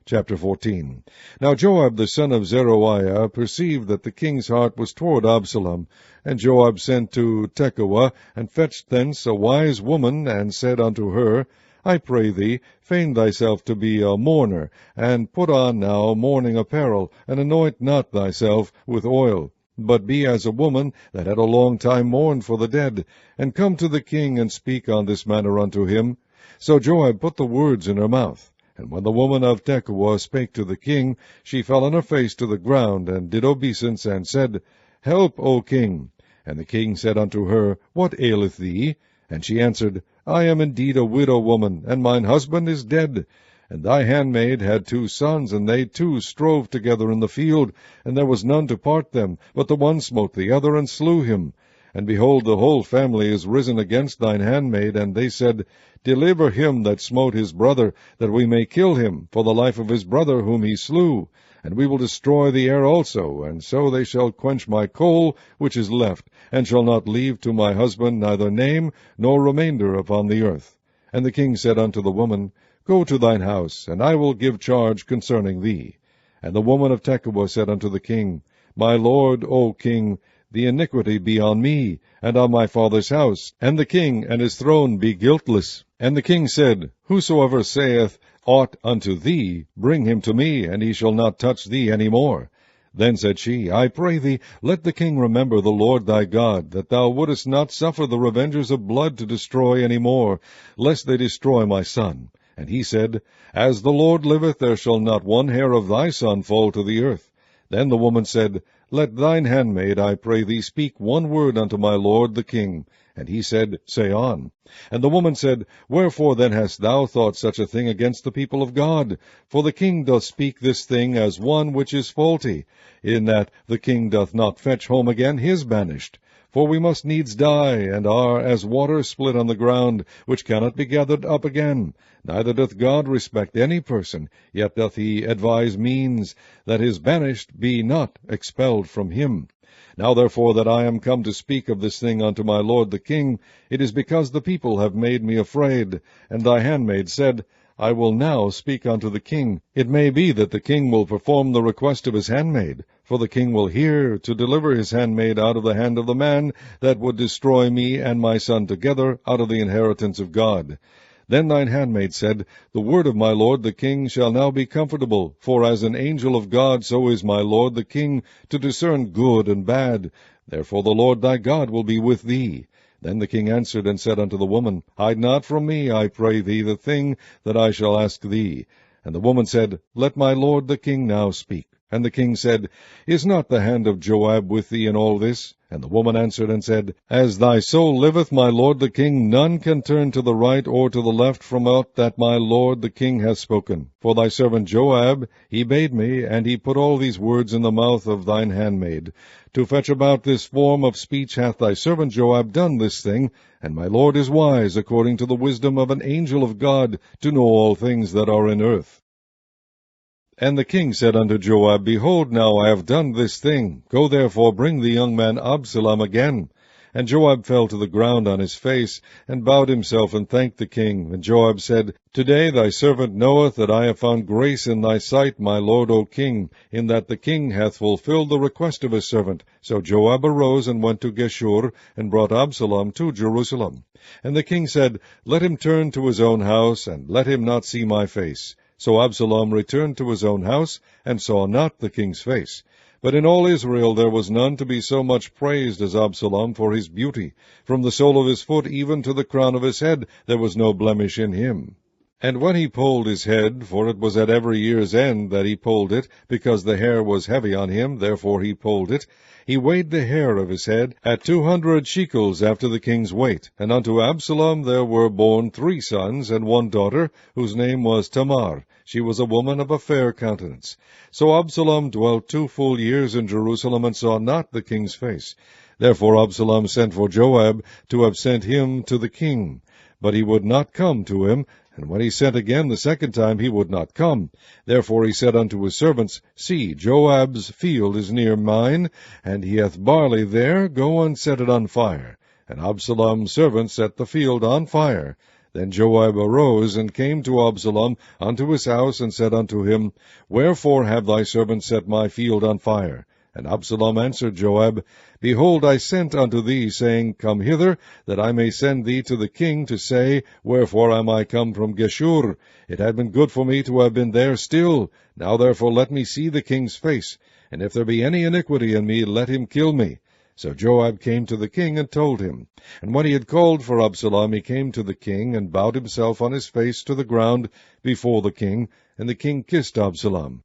Chapter 14. Now Joab the son of Zeruiah perceived that the king's heart was toward Absalom, and Joab sent to Tekoa, and fetched thence a wise woman, and said unto her, I pray thee, feign thyself to be a mourner, and put on now mourning apparel, and anoint not thyself with oil, but be as a woman that had a long time mourned for the dead, and come to the king, and speak on this manner unto him. So Joab put the words in her mouth. And when the woman of Tekoa spake to the king, she fell on her face to the ground, and did obeisance, and said, Help, O king. And the king said unto her, What aileth thee? And she answered, I am indeed a widow woman, and mine husband is dead. And thy handmaid had 2 sons, and they 2 strove together in the field, and there was none to part them, but the one smote the other, and slew him. And behold, the whole family is risen against thine handmaid, and they said, Deliver him that smote his brother, that we may kill him, for the life of his brother whom he slew. And we will destroy the heir also, and so they shall quench my coal which is left, and shall not leave to my husband neither name nor remainder upon the earth. And the king said unto the woman, Go to thine house, and I will give charge concerning thee. And the woman of Tekoa said unto the king, My lord, O king, the iniquity be on me, and on my father's house, and the king and his throne be guiltless. And the king said, Whosoever saith aught unto thee, bring him to me, and he shall not touch thee any more. Then said she, I pray thee, let the king remember the Lord thy God, that thou wouldest not suffer the revengers of blood to destroy any more, lest they destroy my son. And he said, As the Lord liveth, there shall not one hair of thy son fall to the earth. Then the woman said, Let thine handmaid, I pray thee, speak one word unto my lord the king. And he said, Say on. And the woman said, Wherefore then hast thou thought such a thing against the people of God? For the king doth speak this thing as one which is faulty, in that the king doth not fetch home again his banished. For we must needs die, and are as water split on the ground, which cannot be gathered up again. Neither doth God respect any person, yet doth he advise means, that his banished be not expelled from him. Now therefore that I am come to speak of this thing unto my lord the king, it is because the people have made me afraid. And thy handmaid said, I will now speak unto the king. It may be that the king will perform the request of his handmaid, for the king will hear to deliver his handmaid out of the hand of the man that would destroy me and my son together out of the inheritance of God. Then thine handmaid said, The word of my lord the king shall now be comfortable, for as an angel of God so is my lord the king to discern good and bad. Therefore the Lord thy God will be with thee. Then the king answered and said unto the woman, Hide not from me, I pray thee, the thing that I shall ask thee. And the woman said, Let my lord the king now speak. And the king said, Is not the hand of Joab with thee in all this? And the woman answered and said, As thy soul liveth, my lord the king, none can turn to the right or to the left from aught that my lord the king hath spoken. For thy servant Joab, he bade me, and he put all these words in the mouth of thine handmaid. To fetch about this form of speech hath thy servant Joab done this thing, and my lord is wise, according to the wisdom of an angel of God, to know all things that are in earth. And the king said unto Joab, Behold, now I have done this thing. Go therefore, bring the young man Absalom again. And Joab fell to the ground on his face, and bowed himself, and thanked the king. And Joab said, Today thy servant knoweth that I have found grace in thy sight, my lord, O king, in that the king hath fulfilled the request of his servant. So Joab arose and went to Geshur, and brought Absalom to Jerusalem. And the king said, Let him turn to his own house, and let him not see my face. So Absalom returned to his own house, and saw not the king's face. But in all Israel there was none to be so much praised as Absalom for his beauty. From the sole of his foot even to the crown of his head there was no blemish in him. And when he polled his head, for it was at every year's end that he polled it, because the hair was heavy on him, therefore he polled it, he weighed the hair of his head at 200 shekels after the king's weight. And unto Absalom there were born 3 sons and 1 daughter, whose name was Tamar. She was a woman of a fair countenance. So Absalom dwelt 2 full years in Jerusalem, and saw not the king's face. Therefore Absalom sent for Joab to have sent him to the king. But he would not come to him, and when he sent again the second time, he would not come. Therefore he said unto his servants, See, Joab's field is near mine, and he hath barley there. Go and set it on fire. And Absalom's servants set the field on fire. Then Joab arose, and came to Absalom unto his house, and said unto him, Wherefore have thy servant set my field on fire? And Absalom answered Joab, Behold, I sent unto thee, saying, Come hither, that I may send thee to the king, to say, Wherefore am I come from Geshur? It had been good for me to have been there still. Now therefore let me see the king's face, and if there be any iniquity in me, let him kill me. So Joab came to the king, and told him. And when he had called for Absalom, he came to the king, and bowed himself on his face to the ground before the king, and the king kissed Absalom.